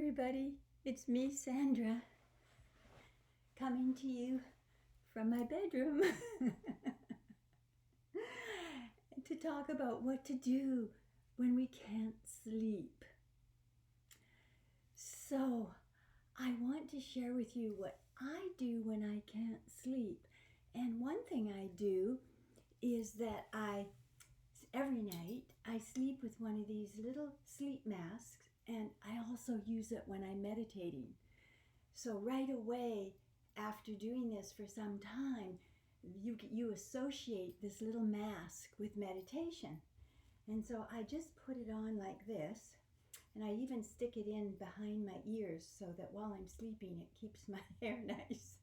everybody. It's me, Sandra, coming to you from my bedroom to talk about what to do when we can't sleep. So, I want to share with you what I do when I can't sleep. And one thing I do is that every night, I sleep with one of these little sleep masks, and I also use it when I'm meditating. So right away, after doing this for some time, you associate this little mask with meditation. And so I just put it on like this, and I even stick it in behind my ears so that while I'm sleeping, it keeps my hair nice.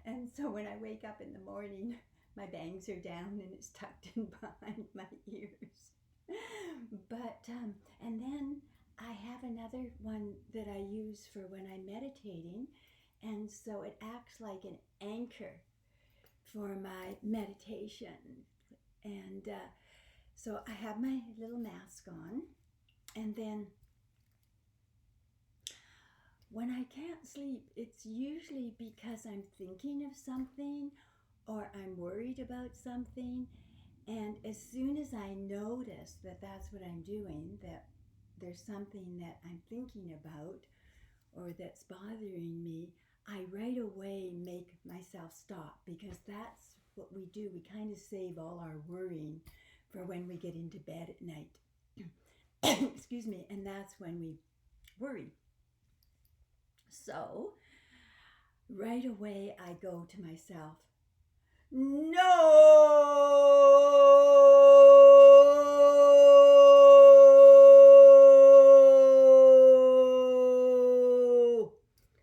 And so when I wake up in the morning, my bangs are down and it's tucked in behind my ears. And then I have another one that I use for when I'm meditating, and so it acts like an anchor for my meditation. And so I have my little mask on, and then when I can't sleep, it's usually because I'm thinking of something or I'm worried about something. And as soon as I notice that that's what I'm doing, that there's something that I'm thinking about or that's bothering me, I right away make myself stop, because that's what we do. We kind of save all our worrying for when we get into bed at night. Excuse me, and that's when we worry. So right away I go to myself, no!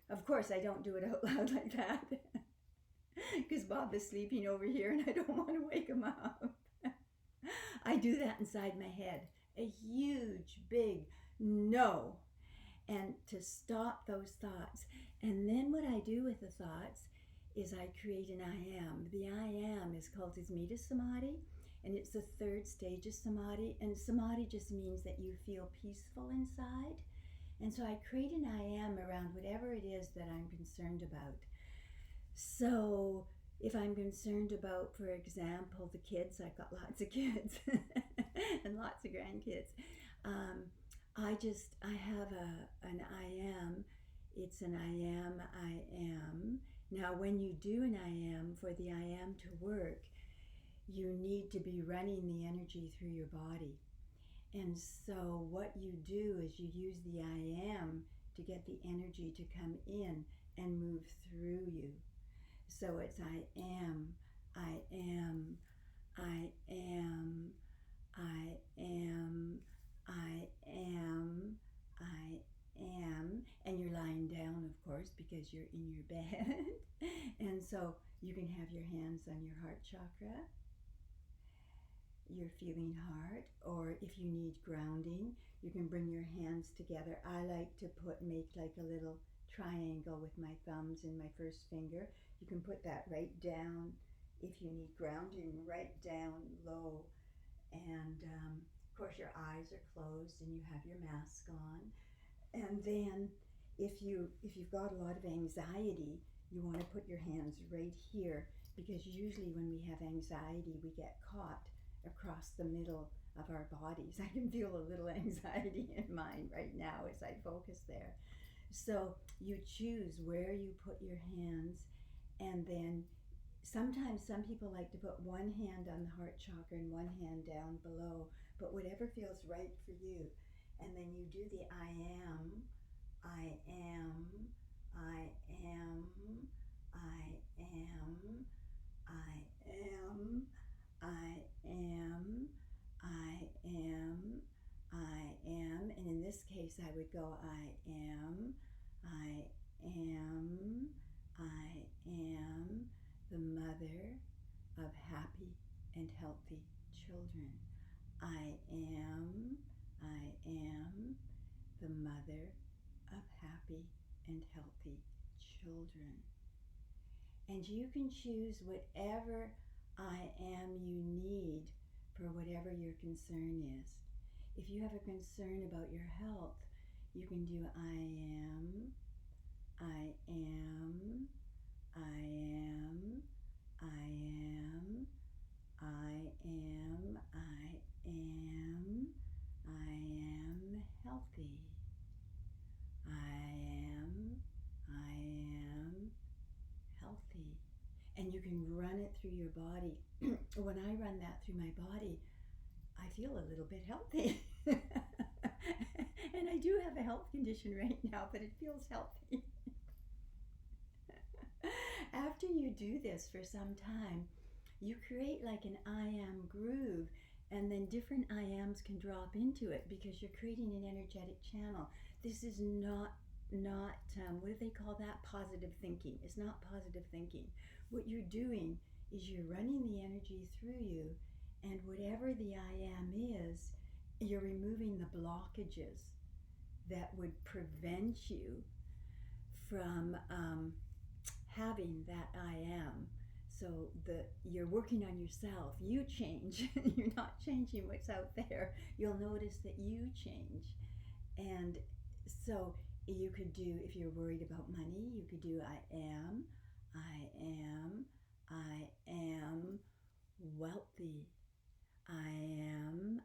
Of course, I don't do it out loud like that because Bob is sleeping over here and I don't want to wake him up. I do that inside my head, a huge, big no, and to stop those thoughts. And then what I do with the thoughts is I create an I am. The I am is called Asmita Samadhi, and it's the third stage of Samadhi. And Samadhi just means that you feel peaceful inside. And so I create an I am around whatever it is that I'm concerned about. So if I'm concerned about, for example, the kids, I've got lots of kids and lots of grandkids. I have an I am. It's an I am. Now, when you do an I am, for the I am to work, you need to be running the energy through your body. And so what you do is you use the I am to get the energy to come in and move through you. So it's I am, I am, I am, I am, I am, I am. And you're lying down, of course, because you're in your bed. And so you can have your hands on your heart chakra, your feeling heart, or if you need grounding, you can bring your hands together. I like to make like a little triangle with my thumbs and my first finger. You can put that right down if you need grounding, right down low. And of course your eyes are closed and you have your mask on. And then if you've got a lot of anxiety, you want to put your hands right here, because usually when we have anxiety, we get caught across the middle of our bodies. I can feel a little anxiety in mine right now as I focus there. So you choose where you put your hands, and then sometimes some people like to put one hand on the heart chakra and one hand down below, but whatever feels right for you. And then you do the I am, I am, I am, I am, I am, I am, I am, I am. And in this case, I would go I am, I am, I am the mother of happy and healthy children. I am the mother of happy and healthy children. And you can choose whatever I am you need for whatever your concern is. If you have a concern about your health, You can do I am, I am, I am, I am, I am, I am, I am healthy. I am healthy. And you can run it through your body. When I run that through my body, I feel a little bit healthy. And I do have a health condition right now, but it feels healthy. After you do this for some time, you create like an I am groove, and then different I ams can drop into it because you're creating an energetic channel. This is not what do they call that? Positive thinking. It's not positive thinking. What you're doing is you're running the energy through you, and whatever the I am is, you're removing the blockages that would prevent you from having that I am. So you're working on yourself. You change. You're not changing what's out there. You'll notice that you change. And so you could do, if you're worried about money, you could do I am wealthy. I am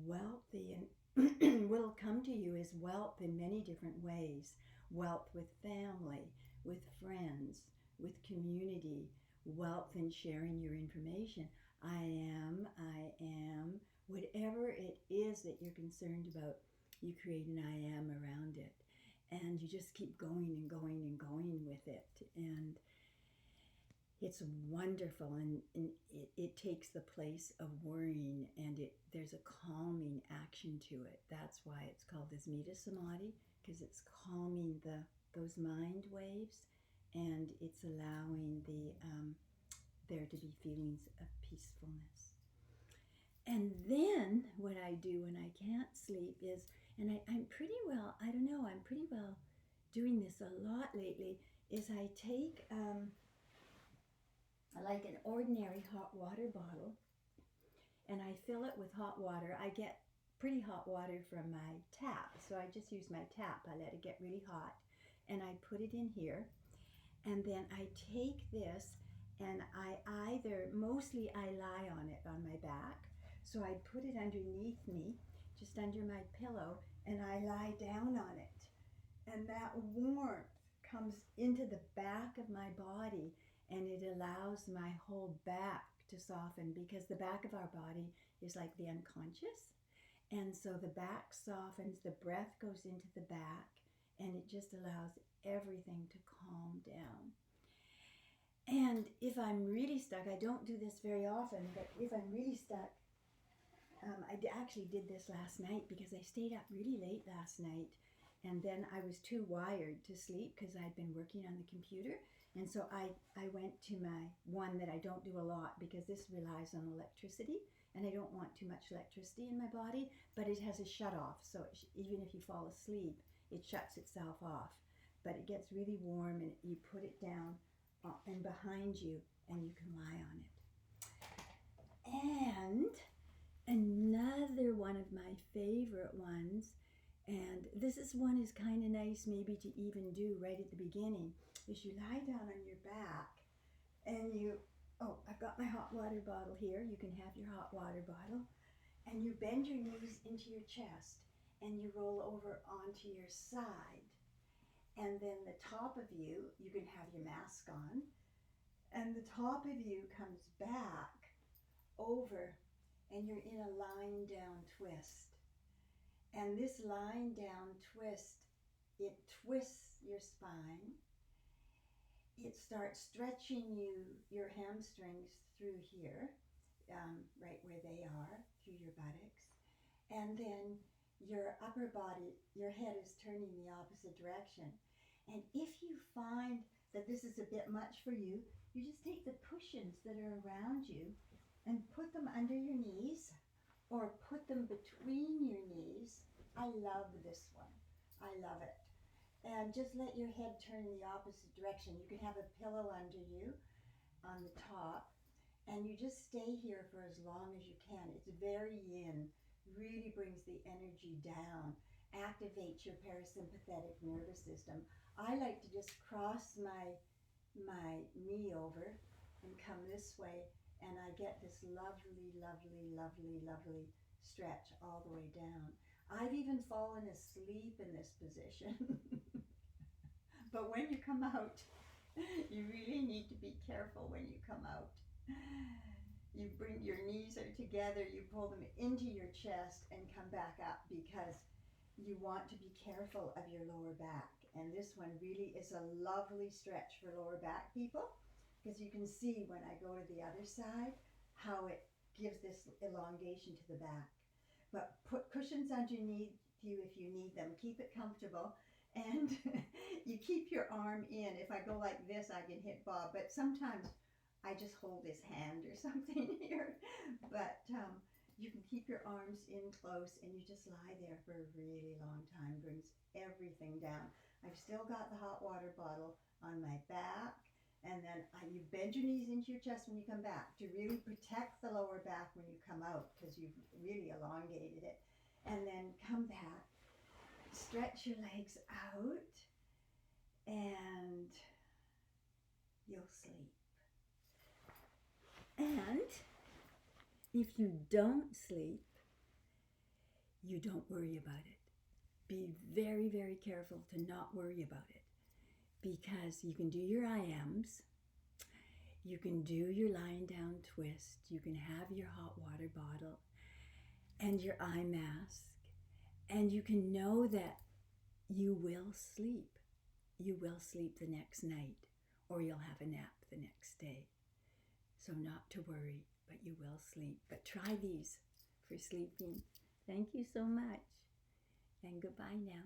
wealthy. And what'll come to you is wealth in many different ways. Wealth with family, with friends, with community, wealth in sharing your information. I am, whatever it is that you're concerned about, you create an I am around it. And you just keep going and going and going with it. And it's wonderful, and it takes the place of worrying, and there's a calming action to it. That's why it's called Asmita Samadhi, because it's calming those mind waves, and it's allowing there to be feelings of peacefulness. And then what I do when I can't sleep is, and I'm pretty well doing this a lot lately, is I take like an ordinary hot water bottle, and I fill it with hot water. I get pretty hot water from my tap, so I just use my tap. I let it get really hot, and I put it in here, and then I take this, and mostly I lie on it on my back, so I put it underneath me, just under my pillow, and I lie down on it, and that warmth comes into the back of my body, and it allows my whole back to soften, because the back of our body is like the unconscious. And so the back softens, the breath goes into the back, and it just allows everything to calm down. And if I'm really stuck, I don't do this very often, but if I'm really stuck, I actually did this last night because I stayed up really late last night, and then I was too wired to sleep because I'd been working on the computer. And so I went to my one that I don't do a lot, because this relies on electricity, and I don't want too much electricity in my body, but it has a shut off. So even if you fall asleep, it shuts itself off. But it gets really warm, and you put it down and behind you, and you can lie on it. And another one of my favorite ones, and this one is kind of nice maybe to even do right at the beginning, is you lie down on your back, and I've got my hot water bottle here. You can have your hot water bottle, and you bend your knees into your chest, and you roll over onto your side, and then the top of you can have your mask on, and the top of you comes back over, and you're in a lying down twist. And this lying down twist, it twists your spine. It starts stretching your hamstrings through here, right where they are, through your buttocks. And then your upper body, your head is turning the opposite direction. And if you find that this is a bit much for you, you just take the cushions that are around you and put them under your knees, or put them between your knees. I love this one. I love it. And just let your head turn in the opposite direction. You can have a pillow under you on the top, and you just stay here for as long as you can. It's very yin, really brings the energy down, activates your parasympathetic nervous system. I like to just cross my knee over and come this way, and I get this lovely, lovely, lovely, lovely stretch all the way down. I've even fallen asleep in this position. But when you come out, you really need to be careful when you come out. You bring your knees are together, you pull them into your chest and come back up, because you want to be careful of your lower back. And this one really is a lovely stretch for lower back people, because you can see when I go to the other side how it gives this elongation to the back. But put cushions underneath you if you need them. Keep it comfortable. And you keep your arm in. If I go like this, I can hit Bob. But sometimes I just hold his hand or something here. But you can keep your arms in close, and you just lie there for a really long time. Brings everything down. I've still got the hot water bottle on my back. And then you bend your knees into your chest when you come back to really protect the lower back when you come out, because you've really elongated it. And then come back, stretch your legs out, and you'll sleep. And if you don't sleep, you don't worry about it. Be very, very careful to not worry about it, because you can do your IMs, you can do your lying down twist, you can have your hot water bottle and your eye mask, and you can know that you will sleep. You will sleep the next night, or you'll have a nap the next day. So not to worry, but you will sleep. But try these for sleeping. Thank you so much, and goodbye now.